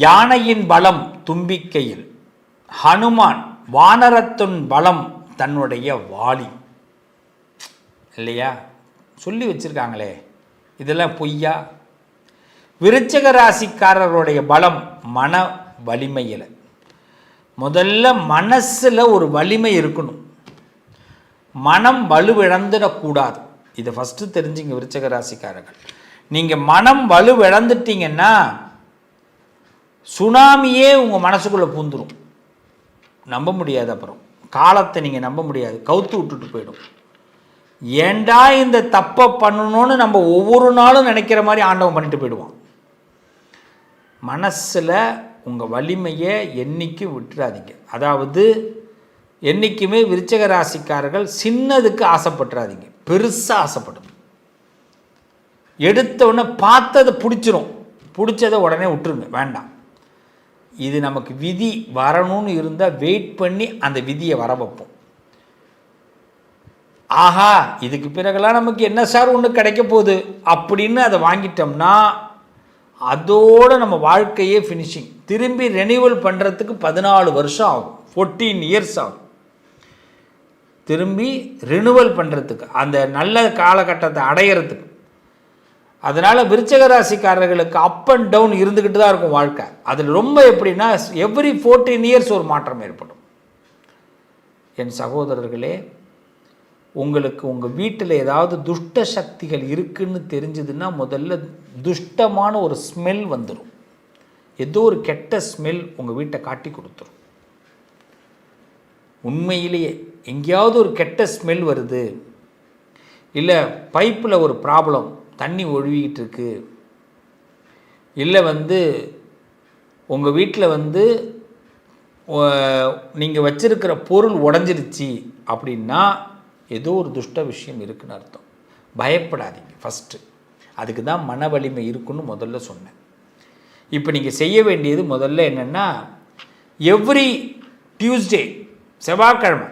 யானையின் பலம் தும்பிக்கையில், ஹனுமான் வானரத்தின் பலம் தன்னுடைய வாளி. இல்லையா? சொல்லி வச்சிருக்காங்களே, இதெல்லாம் பொய்யா? விருச்சிக ராசிக்காரருடைய பலம் மன வலிமையில். முதல்ல மனசில் ஒரு வலிமை இருக்கணும், மனம் வலுவிழந்துடக்கூடாது. இதை ஃபஸ்ட்டு தெரிஞ்சுங்க விருச்சிக ராசிக்காரர்கள். நீங்கள் மனம் வலுவிழந்துட்டீங்கன்னா சுனாமியே உங்கள் மனசுக்குள்ளே பூந்துடும். நம்ப முடியாது. அப்புறம் காலத்தை நீங்கள் நம்ப முடியாது, கவுத்து விட்டுட்டு போயிடும். ஏண்டா இந்த தப்பை பண்ணணும்னு நம்ம ஒவ்வொரு நாளும் நினைக்கிற மாதிரி ஆண்டவன் பண்ணிட்டு போயிடுவான். மனசில் உங்கள் வலிமையை என்றைக்கும் விட்டுறாதீங்க. அதாவது என்றைக்குமே விருச்சிக ராசிக்காரர்கள் சின்னதுக்கு ஆசைப்பட்டுறாதீங்க, பெருசாக ஆசைப்படும். எடுத்தவுடனே பார்த்ததை பிடிச்சிரும், பிடிச்சதை உடனே விட்டுருங்க, வேண்டாம். இது நமக்கு விதி வரணும்னு இருந்தால் வெயிட் பண்ணி அந்த விதியை வர வைப்போம். ஆஹா, இதுக்கு பிறகுலாம் நமக்கு என்ன சார் ஒன்று கிடைக்க போகுது அப்படின்னு அதை வாங்கிட்டோம்னா அதோடு நம்ம வாழ்க்கையே ஃபினிஷிங். திரும்பி ரெனியூவல் பண்ணுறதுக்கு 14 வருஷம் ஆகும், 14 இயர்ஸ் ஆகும். திரும்பி ரினுவல் பண்ணுறதுக்கு, அந்த நல்ல காலகட்டத்தை அடையிறதுக்கு. அதனால் விருச்சிக ராசிக்காரர்களுக்கு அப் அண்ட் டவுன் இருந்துக்கிட்டு தான் இருக்கும் வாழ்க்கை. அதில் ரொம்ப எப்படின்னா எவ்ரி 14 இயர்ஸ் ஒரு மாற்றம் ஏற்படும். என் சகோதரர்களே, உங்களுக்கு உங்கள் வீட்டில் ஏதாவது துஷ்ட சக்திகள் இருக்குன்னு தெரிஞ்சதுன்னா முதல்ல துஷ்டமான ஒரு ஸ்மெல் வந்துடும். ஏதோ ஒரு கெட்ட ஸ்மெல் உங்கள் வீட்டை காட்டி கொடுத்துரும். உண்மையிலேயே எங்கேயாவது ஒரு கெட்ட ஸ்மெல் வருது, இல்லை பைப்பில் ஒரு ப்ராப்ளம், தண்ணி ஒழுகிட்டு இருக்கு, இல்லை உங்கள் வீட்டில் நீங்கள் வச்சிருக்கிற பொருள் உடஞ்சிருச்சு அப்படின்னா ஏதோ ஒரு துஷ்ட விஷயம் இருக்குன்னு அர்த்தம். பயப்படாதீங்க. ஃபஸ்ட்டு அதுக்கு தான் மன வலிமை இருக்குன்னு முதல்ல சொன்னேன். இப்போ நீங்கள் செய்ய வேண்டியது முதல்ல என்னென்னா, எவ்ரி டியூஸ்டே செவ்வாய்க்கிழமை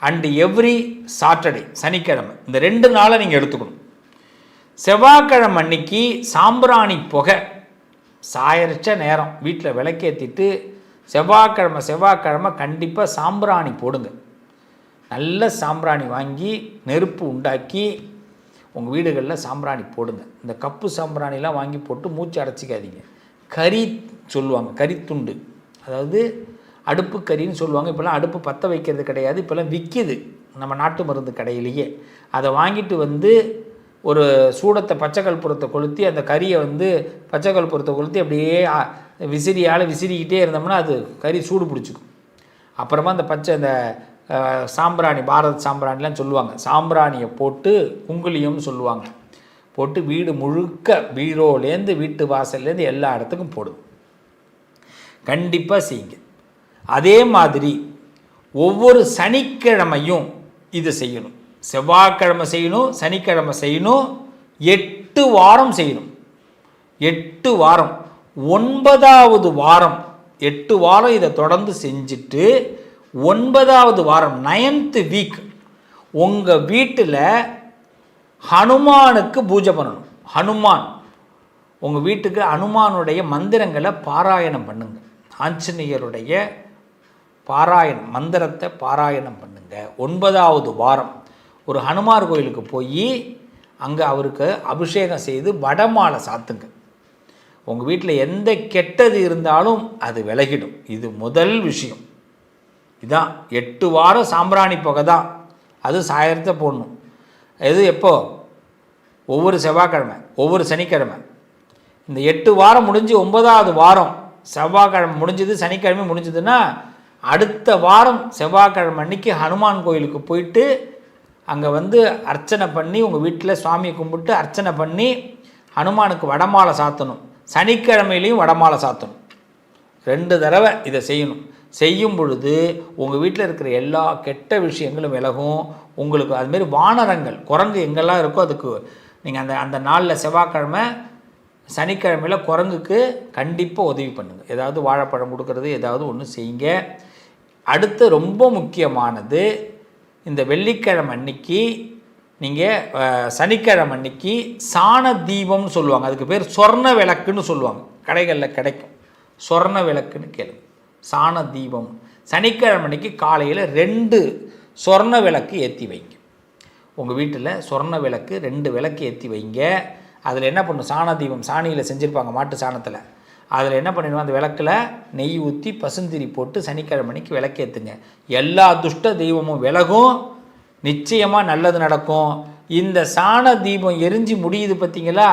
அண்டு எவ்ரி சாட்டர்டே சனிக்கிழமை, இந்த 2 நாளை நீங்கள் எடுத்துக்கணும். செவ்வாய்க்கிழமை அன்னைக்கு சாம்பிராணி புகை சாயரிச்ச நேரம் வீட்டில் விளக்கேற்றிட்டு செவ்வாய்க்கிழமை கண்டிப்பாக சாம்பிராணி போடுங்க. நல்ல சாம்பிராணி வாங்கி நெருப்பு உண்டாக்கி உங்கள் வீடுகளில் சாம்பிராணி போடுங்க. இந்த கப்பு சாம்பிராணிலாம் வாங்கி போட்டு மூச்சு அடைச்சிக்காதீங்க. கறி சொல்லுவாங்க, கறித்துண்டு, அதாவது அடுப்பு கறின்னு சொல்லுவாங்க. இப்போல்லாம் அடுப்பு பற்ற வைக்கிறது கிடையாது, இப்போல்லாம் விற்கிது நம்ம நாட்டு மருந்து கடையிலேயே. அதை வாங்கிட்டு ஒரு சூடத்தை பச்சை கற்பூரத்தை கொளுத்தி அந்த கறியை பச்சை கற்பூரத்தை கொளுத்தி அப்படியே விசிறியால் விசிறிக்கிட்டே இருந்தோம்னா அது கறி சூடு பிடிச்சிக்கும். அப்புறமா அந்த சாம்பிராணி, பாரத் சாம்பிராணிலாம் சொல்லுவாங்க, சாம்பிராணியை போட்டு குங்குலியம்னு சொல்லுவாங்க, போட்டு வீடு முழுக்க பீரோலேருந்து வீட்டு வாசல்லேருந்து எல்லா இடத்துக்கும் போடுது. கண்டிப்பாக செய்யுங்க. அதே மாதிரி ஒவ்வொரு சனிக்கிழமையும் இது செய்யணும். செவ்வாய்க்கிழமை செய்யணும், சனிக்கிழமை செய்யணும், 8 வாரம் செய்யணும். 8 வாரம், 9வது வாரம் 8 வாரம் இதை தொடர்ந்து செஞ்சுட்டு 9வது வாரம் 9th வீக் உங்கள் வீட்டில் ஹனுமானுக்கு பூஜை பண்ணணும். ஹனுமான், உங்கள் வீட்டுக்கு ஹனுமானுடைய மந்திரங்களை பாராயணம் பண்ணுங்க. ஆஞ்சநேயருடைய பாராயணம் மந்திரத்தை பாராயணம் பண்ணுங்க. 9வது வாரம் ஒரு ஹனுமார் கோயிலுக்கு போய் அங்கே அவருக்கு அபிஷேகம் செய்து வடமாலை சாத்துங்க. உங்கள் வீட்டில் எந்த கெட்டது இருந்தாலும் அது விலகிடும். இது முதல் விஷயம். இதான் 8 வாரம் சாம்பிராணி புகை தான், அது சாயத்தை போடணும். இது எப்போ? ஒவ்வொரு செவ்வாய்க்கிழமை, ஒவ்வொரு சனிக்கிழமை. இந்த 8 வாரம் முடிஞ்சு 9வது வாரம் செவ்வாய்க்கிழமை முடிஞ்சது, சனிக்கிழமை முடிஞ்சதுன்னா அடுத்த வாரம் செவ்வாய்க்கிழமை அன்னைக்கு ஹனுமான் கோயிலுக்கு போயிட்டு அங்கே அர்ச்சனை பண்ணி உங்கள் வீட்டில் சுவாமியை கும்பிட்டு அர்ச்சனை பண்ணி ஹனுமானுக்கு வடமாலை சாத்தணும். சனிக்கிழமையிலையும் வடமாலை சாத்தணும். 2 தடவை இதை செய்யணும். செய்யும் பொழுது உங்கள் வீட்டில் இருக்கிற எல்லா கெட்ட விஷயங்களும் விலகும். உங்களுக்கு அதுமாரி வானரங்கள், குரங்கு எங்கெல்லாம் இருக்கோ அதுக்கு நீங்கள் அந்த நாளில் செவ்வாய்க்கிழமை சனிக்கிழமையில் குரங்குக்கு கண்டிப்பாக உதவி பண்ணுங்கள். ஏதாவது வாழைப்பழம் கொடுக்கறது, ஏதாவது ஒன்று செய்யுங்க. அடுத்து ரொம்ப முக்கியமானது, இந்த வெள்ளிக்கிழமை அன்னைக்கு நீங்கள் சனிக்கிழமை அன்னைக்கு சாண தீபம்னு சொல்லுவாங்க, அதுக்கு பேர் சொர்ண விளக்குன்னு சொல்லுவாங்க, கடைகளில் கிடைக்கும். சொர்ண விளக்குன்னு கேளுங்க. சாண தீபம் சனிக்கிழமைக்கு காலையில் 2 சொர்ண விளக்கு ஏற்றி வைங்க. உங்கள் வீட்டில் சொர்ண விளக்கு 2 விளக்கு ஏற்றி வைங்க. அதில் என்ன பண்ணும், சாண தீபம் சாணியில் செஞ்சுருப்பாங்க, மாட்டு சாணத்தில். அதில் என்ன பண்ணிடுவோம், அந்த விளக்கில் நெய் ஊற்றி பசுந்திரி போட்டு சனிக்கிழமைக்கு விளக்கேற்றுங்க. எல்லா துஷ்ட தெய்வமும் விலகும், நிச்சயமாக நல்லது நடக்கும். இந்த சாண தீபம் எரிஞ்சு முடியுது பார்த்தீங்களா,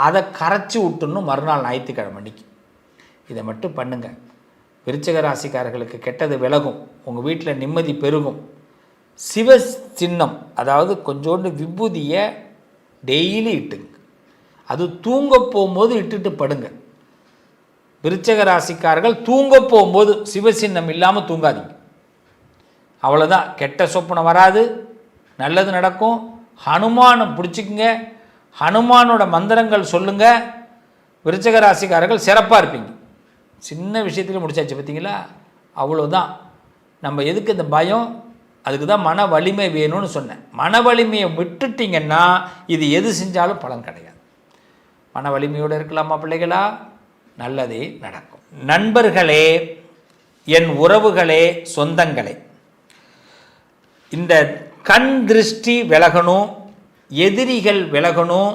அதை கரைச்சி விட்டுணும் மறுநாள் ஞாயிற்றுக்கிழமைக்கு. இதை மட்டும் பண்ணுங்கள். விருச்சிக ராசிக்காரர்களுக்கு கெட்டது விலகும், உங்கள் வீட்டில் நிம்மதி பெருகும். சிவ சின்னம், அதாவது கொஞ்சோண்டு விபூதியை டெய்லி இட்டுங்க. அது தூங்க போகும்போது இட்டுட்டு படுங்க. விருச்சிக ராசிக்காரர்கள் தூங்க போகும்போது சிவசின்னம் இல்லாமல் தூங்காதீங்க. அவ்வளோதான், கெட்ட சொப்பனை வராது, நல்லது நடக்கும். ஹனுமானை பிடிச்சிக்குங்க, ஹனுமானோட மந்திரங்கள் சொல்லுங்கள். விருச்சிக ராசிக்காரர்கள் சிறப்பாக இருப்பீங்க. சின்ன விஷயத்தில் முடிச்சாச்சு பார்த்தீங்களா, அவ்வளோதான். நம்ம எதுக்கு இந்த பயம், அதுக்கு தான் மன வலிமை வேணும்னு சொன்னேன். மன வலிமையை விட்டுட்டிங்கன்னா இது எது செஞ்சாலும் பலன் கிடையாது. மன வலிமையோடு இருக்கலாமா பிள்ளைகளா, நல்லதே நடக்கும். நண்பர்களே, என் உறவுகளே, சொந்தங்களே, இந்த கண் திருஷ்டி விலகணும், எதிரிகள் விலகணும்,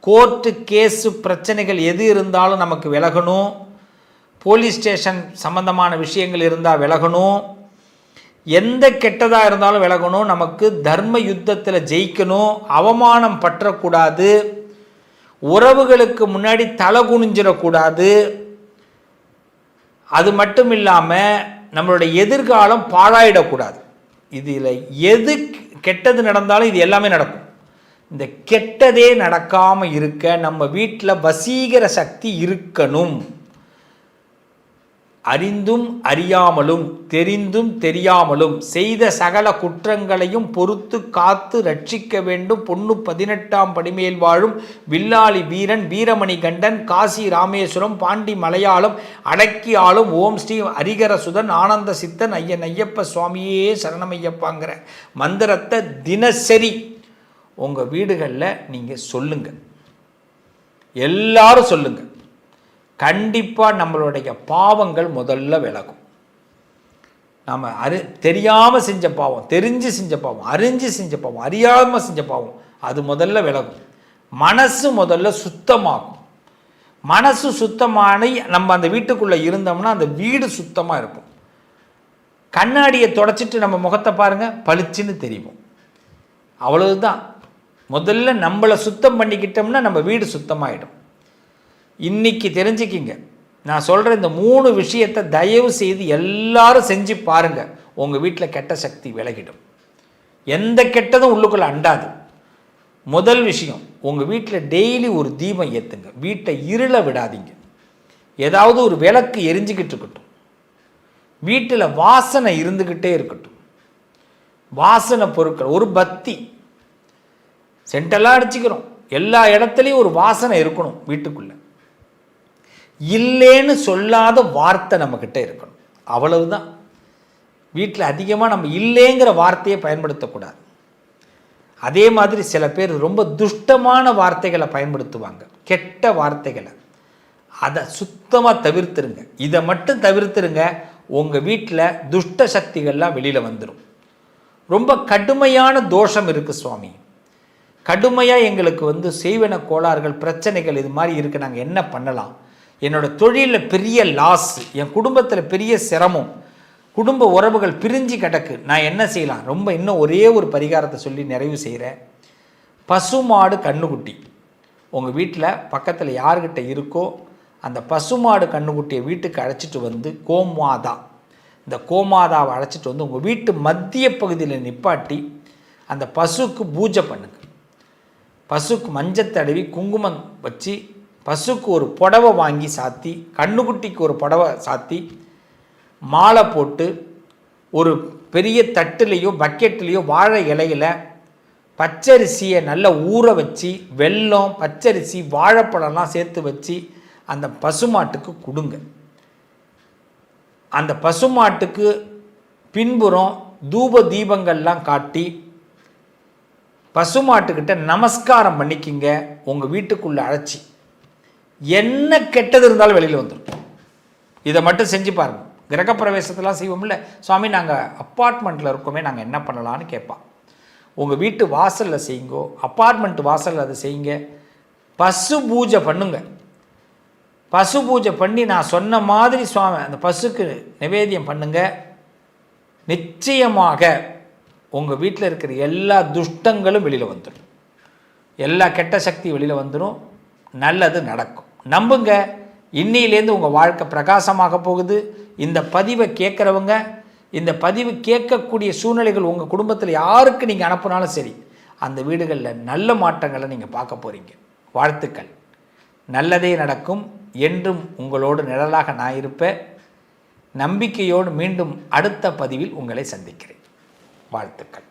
கோர்ட்டு கேஸு பிரச்சனைகள் எது இருந்தாலும் நமக்கு விலகணும், போலீஸ் ஸ்டேஷன் சம்பந்தமான விஷயங்கள் இருந்தால் விலகணும், எந்த கெட்டதாக இருந்தாலும் விலகணும், நமக்கு தர்ம யுத்தத்தில் ஜெயிக்கணும், அவமானம் பற்றக்கூடாது, உறவுகளுக்கு முன்னாடி தலை குனிஞ்சிடக்கூடாது. அது மட்டும் இல்லாமல் நம்மளுடைய எதிர்காலம் பாழாயிடக்கூடாது. இதில் எது கெட்டது நடந்தாலும் இது எல்லாமே நடக்கும். இந்த கெட்டதே நடக்காமல் இருக்க நம்ம வீட்டில் வசீகர சக்தி இருக்கணும். அறிந்தும் அறியாமலும் தெரிந்தும் தெரியாமலும் செய்த சகல குற்றங்களையும் பொறுத்து காத்து ரட்சிக்க வேண்டும். பொண்ணு 18ஆம் படிமேல் வாழும் வில்லாளி வீரன் வீரமணி கண்டன் காசி ராமேஸ்வரம் பாண்டி மலையாளம் அடக்கி ஆளும் ஓம் ஸ்ரீ ஹரிகரசுதன் ஆனந்த சித்தன் ஐயன் ஐயப்ப சுவாமியே சரணமையப்பாங்கிற மந்திரத்தை தினசரி உங்கள் வீடுகளில் நீங்கள் சொல்லுங்கள், எல்லாரும் சொல்லுங்கள். கண்டிப்பாக நம்மளுடைய பாவங்கள் முதல்ல விலகும். நம்ம தெரியாமல் செஞ்ச பாவம், தெரிஞ்சு செஞ்ச பாவம், அறிஞ்சு செஞ்ச பாவம், அறியாமல் செஞ்ச பாவம், அது முதல்ல விலகும். மனசு முதல்ல சுத்தமாகும். மனசு சுத்தமான நம்ம அந்த வீட்டுக்குள்ளே இருந்தோம்னா அந்த வீடு சுத்தமாக இருக்கும். கண்ணாடியை தொடச்சிட்டு நம்ம முகத்தை பாருங்கள், பளிச்சுன்னு தெரியும். அவ்வளவுதான். முதல்ல நம்மளை சுத்தம் பண்ணிக்கிட்டோம்னா நம்ம வீடு சுத்தமாகிடும். இன்னைக்கு தெரிஞ்சுக்கிங்க, நான் சொல்கிற இந்த 3 விஷயத்தை தயவு செய்து எல்லாரும் செஞ்சு பாருங்கள். உங்கள் வீட்டில் கெட்ட சக்தி விலகிடும். எந்த கெட்டதும் உள்ளுக்குள்ளே அண்டாது. முதல் விஷயம், உங்கள் வீட்டில் டெய்லி ஒரு தீபம் ஏற்றுங்க. வீட்டை இருள விடாதீங்க. ஏதாவது ஒரு விளக்கு எரிஞ்சிக்கிட்டு இருக்கட்டும். வீட்டில் வாசனை இருந்துக்கிட்டே இருக்கட்டும். வாசனை பொருட்கள், ஒரு பத்தி, சென்டெல்லாம் அடிச்சுக்கிறோம், எல்லா இடத்துலையும் ஒரு வாசனை இருக்கணும் வீட்டுக்குள்ளே. இல்லைன்னு சொல்லாத வார்த்தை நம்மக்கிட்ட இருக்கணும். அவ்வளவுதான். வீட்டில் அதிகமாக நம்ம இல்லைங்கிற வார்த்தையை பயன்படுத்தக்கூடாது. அதே மாதிரி சில பேர் ரொம்ப துஷ்டமான வார்த்தைகளை பயன்படுத்துவாங்க, கெட்ட வார்த்தைகளை. அதை சுத்தமாக தவிர்த்துருங்க. இதை மட்டும் தவிர்த்துருங்க. உங்கள் வீட்டில் துஷ்ட சக்திகள்லாம் வெளியில் வந்துடும். ரொம்ப கடுமையான தோஷம் இருக்குது சுவாமி, கடுமையாக எங்களுக்கு செய்வன கோளாறுகள் பிரச்சனைகள் இது மாதிரி இருக்குது, நாங்கள் என்ன பண்ணலாம்? என்னோடய தொழிலில் பெரிய லாஸ், என் குடும்பத்தில் பெரிய சிரமம், குடும்ப உறவுகள் பிரிஞ்சு கிடக்கு, நான் என்ன செய்யலாம்? ரொம்ப இன்னும் ஒரே ஒரு பரிகாரத்தை சொல்லி நிறைவு செய்கிறேன். பசுமாடு கண்ணுக்குட்டி உங்கள் வீட்டில் பக்கத்தில் யார்கிட்ட இருக்கோ அந்த பசுமாடு கண்ணுக்குட்டியை வீட்டுக்கு அழைச்சிட்டு கோமாதா, இந்த கோமாதாவை அழைச்சிட்டு உங்கள் வீட்டு மத்திய பகுதியில் நிப்பாட்டி அந்த பசுக்கு பூஜை பண்ணுங்க. பசுக்கு மஞ்சள் தடவி குங்குமம் வச்சு பசுக்கு ஒரு புடவை வாங்கி சாத்தி, கண்ணுக்குட்டிக்கு ஒரு புடவை சாத்தி, மாலை போட்டு ஒரு பெரிய தட்டுலேயோ பக்கெட்லேயோ வாழை இலையில் பச்சரிசியை நல்லா ஊற வச்சு வெல்லம் பச்சரிசி வாழைப்பழம்லாம் சேர்த்து வச்சு அந்த பசுமாட்டுக்கு கொடுங்க. அந்த பசுமாட்டுக்கு பின்புறம் தூப தீபங்கள்லாம் காட்டி பசுமாட்டுக்கிட்ட நமஸ்காரம் பண்ணிக்கிங்க. உங்கள் வீட்டுக்குள்ளே அழைச்சி என்ன கெட்டது இருந்தாலும் வெளியில் வந்துடும். இதை மட்டும் செஞ்சு பாருங்கள். கிரகப்பிரவேசத்தெல்லாம் செய்வோம்ல, சுவாமி நாங்கள் அப்பார்ட்மெண்ட்டில் இருக்கோமே, நாங்கள் என்ன பண்ணலான்னு கேட்பான். உங்கள் வீட்டு வாசலில் செய்யுங்கோ, அப்பார்ட்மெண்ட் வாசலில் அதை செய்யுங்க. பசு பூஜை பண்ணுங்க. பசு பூஜை பண்ணி நான் சொன்ன மாதிரி சுவாமி அந்த பசுக்கு நிவேத்தியம் பண்ணுங்க. நிச்சயமாக உங்கள் வீட்டில் இருக்கிற எல்லா துஷ்டங்களும் வெளியில் வந்துடும், எல்லா கெட்ட சக்தியும் வெளியில் வந்துடும், நல்லது நடக்கும். நம்புங்க, இன்னிலேருந்து உங்கள் வாழ்க்கை பிரகாசமாக போகுது. இந்த பதிவை கேட்குறவங்க, இந்த பதிவு கேட்கக்கூடிய சூழ்நிலைகள் உங்கள் குடும்பத்தில் யாருக்கு நீங்கள் அனுப்புனாலும் சரி, அந்த வீடுகளில் நல்ல மாற்றங்களை நீங்கள் பார்க்க போகிறீங்க. வாழ்த்துக்கள். நல்லதே நடக்கும். என்றும் உங்களோடு நிழலாக நான் இருப்பேன். நம்பிக்கையோடு மீண்டும் அடுத்த பதிவில் உங்களை சந்திக்கிறேன். வாழ்த்துக்கள்.